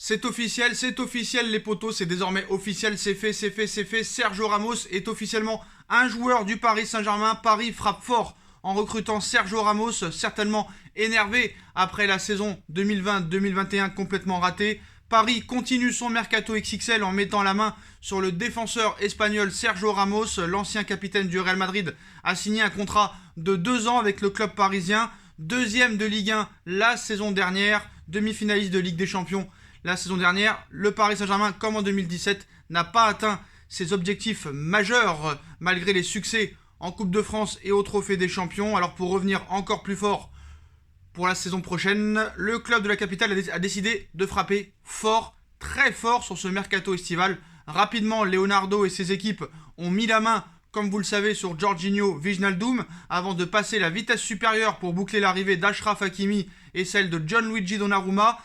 C'est officiel les potos, c'est désormais officiel, c'est fait. Sergio Ramos est officiellement un joueur du Paris Saint-Germain. Paris frappe fort en recrutant Sergio Ramos, certainement énervé après la saison 2020-2021 complètement ratée. Paris continue son mercato XXL en mettant la main sur le défenseur espagnol Sergio Ramos. L'ancien capitaine du Real Madrid a signé un contrat de 2 ans avec le club parisien. Deuxième de Ligue 1 la saison dernière, demi-finaliste de Ligue des Champions la saison dernière. Le Paris Saint-Germain, comme en 2017, n'a pas atteint ses objectifs majeurs malgré les succès en Coupe de France et au Trophée des Champions. Alors pour revenir encore plus fort pour la saison prochaine, le club de la capitale a décidé de frapper fort, très fort sur ce mercato estival. Rapidement, Leonardo et ses équipes ont mis la main, comme vous le savez, sur Jorginho Wijnaldum avant de passer la vitesse supérieure pour boucler l'arrivée d'Achraf Hakimi et celle de Gianluigi Donnarumma.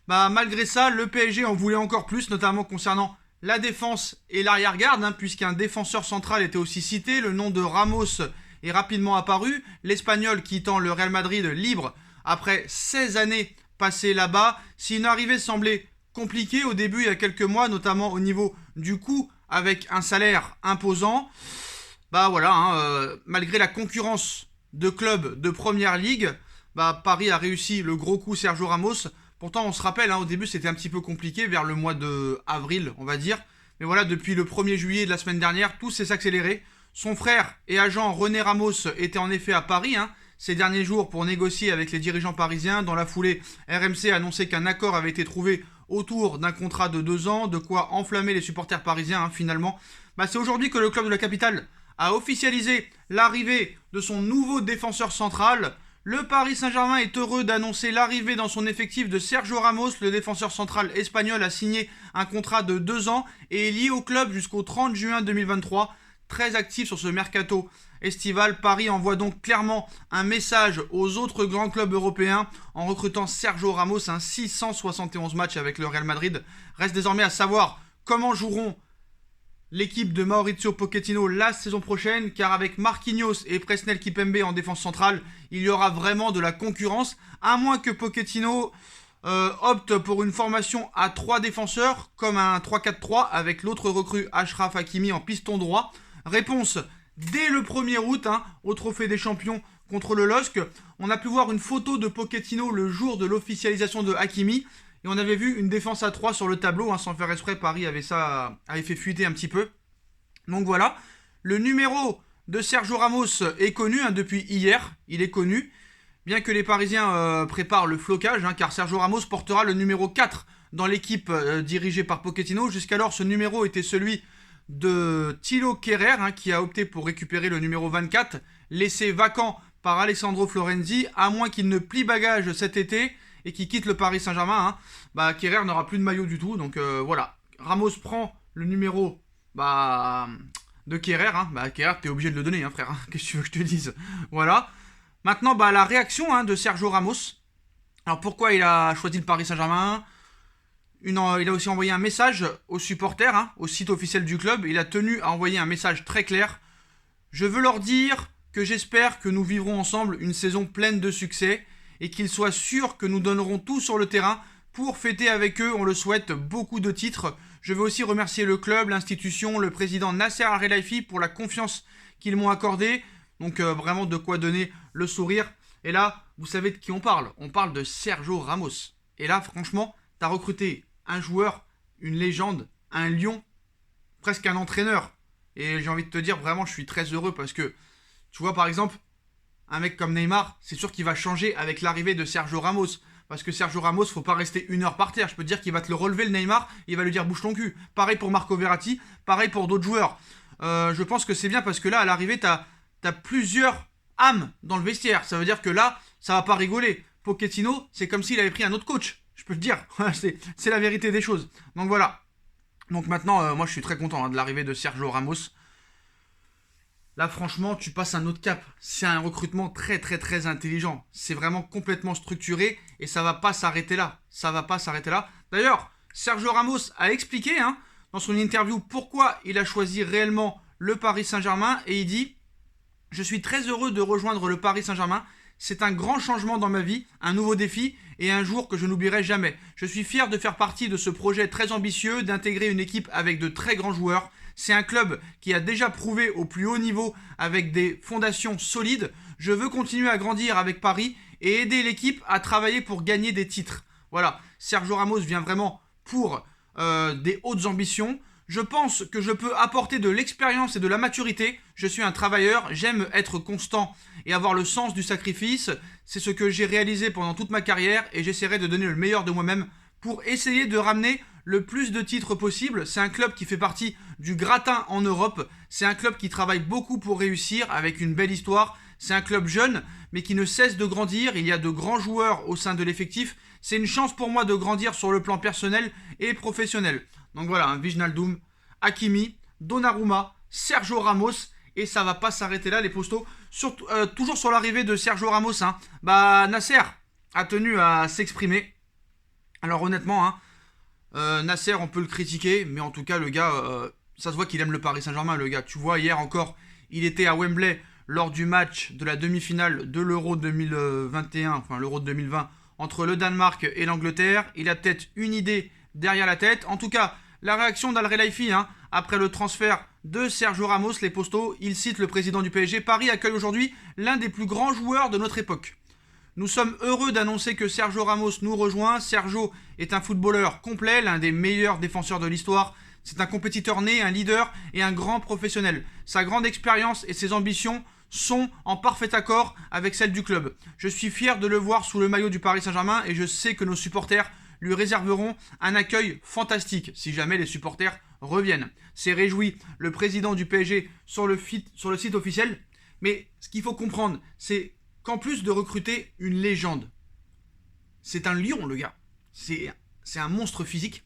Malgré ça, le PSG en voulait encore plus, notamment concernant la défense et l'arrière-garde, puisqu'un défenseur central était aussi cité. Le nom de Ramos est rapidement apparu. L'Espagnol quittant le Real Madrid libre après 16 années passées là-bas. Si une arrivée semblait compliquée au début, il y a quelques mois, notamment au niveau du coût, avec un salaire imposant, malgré la concurrence de clubs de première ligue, Paris a réussi le gros coup Sergio Ramos. Pourtant, on se rappelle, au début, c'était un petit peu compliqué, vers le mois d'avril, on va dire. Mais voilà, depuis le 1er juillet de la semaine dernière, tout s'est accéléré. Son frère et agent René Ramos était en effet à Paris ces derniers jours pour négocier avec les dirigeants parisiens. Dans la foulée, RMC a annoncé qu'un accord avait été trouvé autour d'un contrat de 2 ans, de quoi enflammer les supporters parisiens, finalement. C'est aujourd'hui que le club de la capitale a officialisé l'arrivée de son nouveau défenseur central. Le Paris Saint-Germain est heureux d'annoncer l'arrivée dans son effectif de Sergio Ramos. Le défenseur central espagnol a signé un contrat de 2 ans et est lié au club jusqu'au 30 juin 2023. Très actif sur ce mercato estival, Paris envoie donc clairement un message aux autres grands clubs européens en recrutant Sergio Ramos. 671 matchs avec le Real Madrid. Reste désormais à savoir comment joueront l'équipe de Mauricio Pochettino la saison prochaine, car avec Marquinhos et Presnel Kimpembe en défense centrale, il y aura vraiment de la concurrence, à moins que Pochettino opte pour une formation à 3 défenseurs, comme un 3-4-3 avec l'autre recrue Achraf Hakimi en piston droit. Réponse dès le 1er août au Trophée des Champions contre le LOSC. On a pu voir une photo de Pochettino le jour de l'officialisation de Hakimi. Et on avait vu une défense à 3 sur le tableau, sans faire exprès, Paris avait fait fuiter un petit peu. Donc voilà, le numéro de Sergio Ramos est connu depuis hier, il est connu. Bien que les Parisiens préparent le flocage, car Sergio Ramos portera le numéro 4 dans l'équipe dirigée par Pochettino. Jusqu'alors, ce numéro était celui de Thilo Kehrer, qui a opté pour récupérer le numéro 24, laissé vacant par Alessandro Florenzi, à moins qu'il ne plie bagage cet été et qui quitte le Paris Saint-Germain. Kehrer n'aura plus de maillot du tout, donc voilà. Ramos prend le numéro de Kehrer. Kehrer, t'es obligé de le donner, frère. Qu'est-ce que tu veux que je te dise? Voilà. Maintenant, la réaction de Sergio Ramos. Alors pourquoi il a choisi le Paris Saint-Germain? Il a aussi envoyé un message aux supporters, au site officiel du club. Il a tenu à envoyer un message très clair. Je veux leur dire que j'espère que nous vivrons ensemble une saison pleine de succès et qu'ils soient sûrs que nous donnerons tout sur le terrain pour fêter avec eux, on le souhaite, beaucoup de titres. Je veux aussi remercier le club, l'institution, le président Nasser Al-Khelaifi pour la confiance qu'ils m'ont accordée. Donc vraiment de quoi donner le sourire. Et là, vous savez de qui on parle? On parle de Sergio Ramos. Et là, franchement, t'as recruté un joueur, une légende, un lion, presque un entraîneur. Et j'ai envie de te dire, vraiment, je suis très heureux parce que, tu vois, par exemple, un mec comme Neymar, c'est sûr qu'il va changer avec l'arrivée de Sergio Ramos. Parce que Sergio Ramos, faut pas rester 1 heure par terre. Je peux te dire qu'il va te le relever, le Neymar, il va lui dire bouge ton cul. Pareil pour Marco Verratti, pareil pour d'autres joueurs. Je pense que c'est bien parce que là, à l'arrivée, t'as plusieurs âmes dans le vestiaire. Ça veut dire que là, ça va pas rigoler. Pochettino, c'est comme s'il avait pris un autre coach. Je peux te dire, c'est la vérité des choses. Donc voilà. Donc maintenant, moi je suis très content de l'arrivée de Sergio Ramos. Là, franchement, tu passes un autre cap. C'est un recrutement très, très, très intelligent. C'est vraiment complètement structuré et ça va pas s'arrêter là. Ça va pas s'arrêter là. D'ailleurs, Sergio Ramos a expliqué dans son interview pourquoi il a choisi réellement le Paris Saint-Germain et il dit « Je suis très heureux de rejoindre le Paris Saint-Germain. C'est un grand changement dans ma vie, un nouveau défi et un jour que je n'oublierai jamais. Je suis fier de faire partie de ce projet très ambitieux, d'intégrer une équipe avec de très grands joueurs. C'est un club qui a déjà prouvé au plus haut niveau avec des fondations solides. Je veux continuer à grandir avec Paris et aider l'équipe à travailler pour gagner des titres. Voilà, Sergio Ramos vient vraiment pour des hautes ambitions. Je pense que je peux apporter de l'expérience et de la maturité. Je suis un travailleur, j'aime être constant et avoir le sens du sacrifice. C'est ce que j'ai réalisé pendant toute ma carrière et j'essaierai de donner le meilleur de moi-même pour essayer de ramener le plus de titres possible. C'est un club qui fait partie du gratin en Europe. C'est un club qui travaille beaucoup pour réussir avec une belle histoire. C'est un club jeune mais qui ne cesse de grandir. Il y a de grands joueurs au sein de l'effectif. C'est une chance pour moi de grandir sur le plan personnel et professionnel. Donc voilà, Wijnaldum, Hakimi, Donnarumma, Sergio Ramos, et ça va pas s'arrêter là les postos. Toujours sur l'arrivée de Sergio Ramos, Nasser a tenu à s'exprimer. Alors honnêtement, Nasser on peut le critiquer, mais en tout cas le gars, ça se voit qu'il aime le Paris Saint-Germain le gars. Tu vois hier encore, il était à Wembley lors du match de la demi-finale de l'Euro 2021, enfin l'Euro 2020, entre le Danemark et l'Angleterre. Il a peut-être une idée derrière la tête. En tout cas, la réaction d'Al Khelaifi après le transfert de Sergio Ramos, les postos, il cite le président du PSG. Paris accueille aujourd'hui l'un des plus grands joueurs de notre époque. Nous sommes heureux d'annoncer que Sergio Ramos nous rejoint. Sergio est un footballeur complet, l'un des meilleurs défenseurs de l'histoire. C'est un compétiteur né, un leader et un grand professionnel. Sa grande expérience et ses ambitions sont en parfait accord avec celles du club. Je suis fier de le voir sous le maillot du Paris Saint-Germain et je sais que nos supporters lui réserveront un accueil fantastique si jamais les supporters reviennent. C'est réjoui le président du PSG sur le site officiel. Mais ce qu'il faut comprendre, c'est qu'en plus de recruter une légende, c'est un lion le gars. C'est un monstre physique.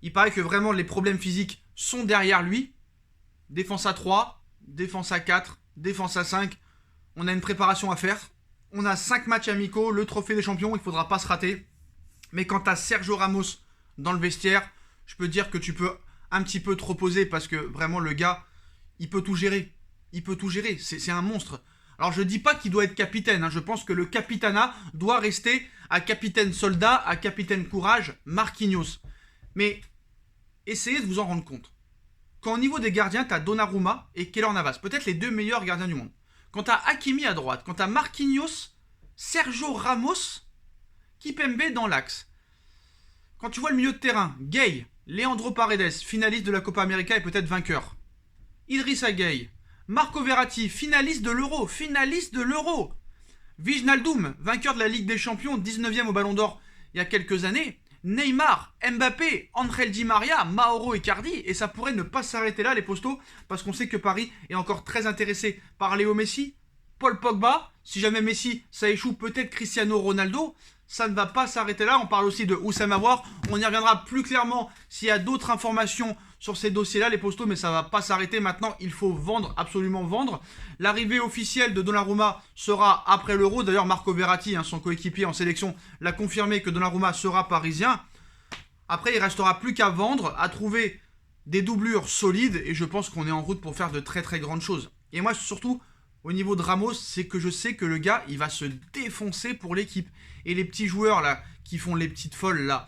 Il paraît que vraiment les problèmes physiques sont derrière lui. Défense à 3, défense à 4, défense à 5. On a une préparation à faire. On a 5 matchs amicaux, le trophée des champions, il ne faudra pas se rater. Mais quant à Sergio Ramos dans le vestiaire, je peux dire que tu peux un petit peu te reposer parce que vraiment le gars, il peut tout gérer. Il peut tout gérer, c'est un monstre. Alors je dis pas qu'il doit être capitaine, je pense que le capitana doit rester à capitaine soldat, à capitaine courage, Marquinhos. Mais essayez de vous en rendre compte. Quand au niveau des gardiens, tu as Donnarumma et Keylor Navas, peut-être les 2 meilleurs gardiens du monde. Quand tu as Hakimi à droite, quand tu as Marquinhos, Sergio Ramos, Kimpembe dans l'axe. Quand tu vois le milieu de terrain, Gueye, Leandro Paredes, finaliste de la Copa América et peut-être vainqueur. Idrissa Gueye, Marco Verratti, finaliste de l'Euro. Wijnaldum, vainqueur de la Ligue des Champions, 19e au Ballon d'Or il y a quelques années. Neymar, Mbappé, Angel Di Maria, Mauro Icardi, et ça pourrait ne pas s'arrêter là les postos, parce qu'on sait que Paris est encore très intéressé par Léo Messi, Paul Pogba, si jamais Messi ça échoue, peut-être Cristiano Ronaldo. Ça ne va pas s'arrêter là, on parle aussi de Oussama Aouar, on y reviendra plus clairement s'il y a d'autres informations sur ces dossiers-là, les postos, mais ça ne va pas s'arrêter. Maintenant, il faut vendre, absolument vendre. L'arrivée officielle de Donnarumma sera après l'Euro. D'ailleurs, Marco Verratti, son coéquipier en sélection, l'a confirmé que Donnarumma sera parisien. Après, il ne restera plus qu'à vendre, à trouver des doublures solides, et je pense qu'on est en route pour faire de très très grandes choses. Et moi, surtout, au niveau de Ramos, c'est que je sais que le gars, il va se défoncer pour l'équipe. Et les petits joueurs là, qui font les petites folles là,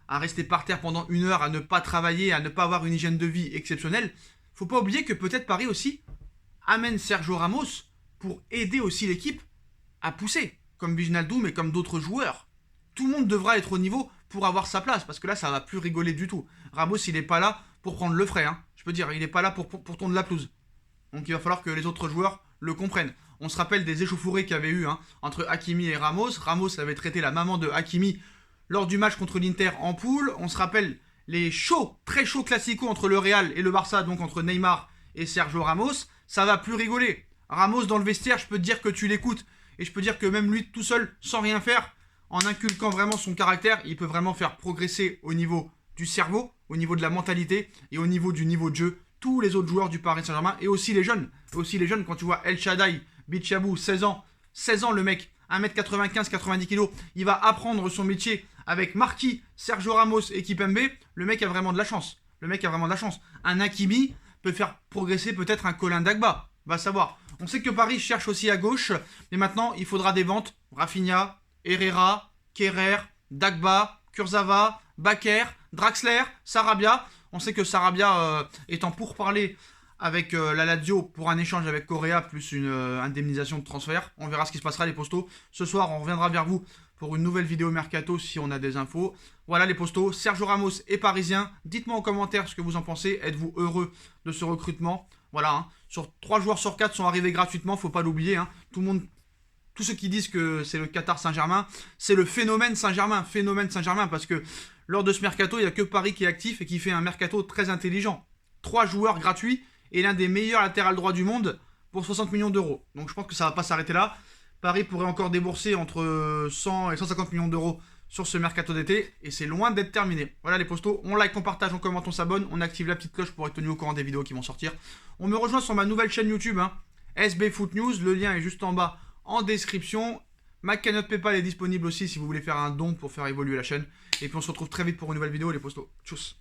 à rester par terre pendant 1 heure, à ne pas travailler, à ne pas avoir une hygiène de vie exceptionnelle, faut pas oublier que peut-être Paris aussi amène Sergio Ramos pour aider aussi l'équipe à pousser, comme Wijnaldum et comme d'autres joueurs. Tout le monde devra être au niveau pour avoir sa place, parce que là, ça va plus rigoler du tout. Ramos, il n'est pas là pour prendre le frais, je peux dire, il n'est pas là pour tondre la pelouse. Donc il va falloir que les autres joueurs le comprennent. On se rappelle des échauffourées qu'il y avait eu entre Hakimi et Ramos. Ramos avait traité la maman de Hakimi lors du match contre l'Inter en poule. On se rappelle les très chauds classicos entre le Real et le Barça, donc entre Neymar et Sergio Ramos. Ça va plus rigoler. Ramos dans le vestiaire, je peux te dire que tu l'écoutes. Et je peux dire que même lui tout seul, sans rien faire, en inculquant vraiment son caractère, il peut vraiment faire progresser au niveau du cerveau, au niveau de la mentalité et au niveau du niveau de jeu tous les autres joueurs du Paris Saint-Germain et aussi les jeunes. Quand tu vois El Shaddai, Bichabou, 16 ans le mec, 1m95, 90 kg, il va apprendre son métier avec Marquis, Sergio Ramos et Kimpembe. Le mec a vraiment de la chance. Un Hakimi peut faire progresser peut-être un Colin Dagba. Va savoir. On sait que Paris cherche aussi à gauche, mais maintenant il faudra des ventes. Rafinha, Herrera, Kerrer, Dagba, Kurzawa, Bakker, Draxler, Sarabia. On sait que Sarabia est en pourparlers avec la Lazio pour un échange avec Correa plus une indemnisation de transfert. On verra ce qui se passera les postos. Ce soir, on reviendra vers vous pour une nouvelle vidéo mercato si on a des infos. Voilà les postos. Sergio Ramos est parisien. Dites-moi en commentaire ce que vous en pensez. Êtes-vous heureux de ce recrutement? Voilà, hein. Sur 3 joueurs sur 4 sont arrivés gratuitement, faut pas l'oublier. Hein. Tous ceux qui disent que c'est le Qatar Saint-Germain, c'est le phénomène Saint-Germain. Phénomène Saint-Germain parce que lors de ce mercato, il n'y a que Paris qui est actif et qui fait un mercato très intelligent. 3 joueurs gratuits et l'un des meilleurs latérales droits du monde pour 60 millions d'euros. Donc je pense que ça ne va pas s'arrêter là. Paris pourrait encore débourser entre 100 et 150 millions d'euros sur ce mercato d'été et c'est loin d'être terminé. Voilà les postos, on like, on partage, on commente, on s'abonne, on active la petite cloche pour être tenu au courant des vidéos qui vont sortir. On me rejoint sur ma nouvelle chaîne YouTube, hein, SB Foot News, le lien est juste en bas en description. Ma cagnotte PayPal est disponible aussi si vous voulez faire un don pour faire évoluer la chaîne. Et puis on se retrouve très vite pour une nouvelle vidéo les postos. Tchuss.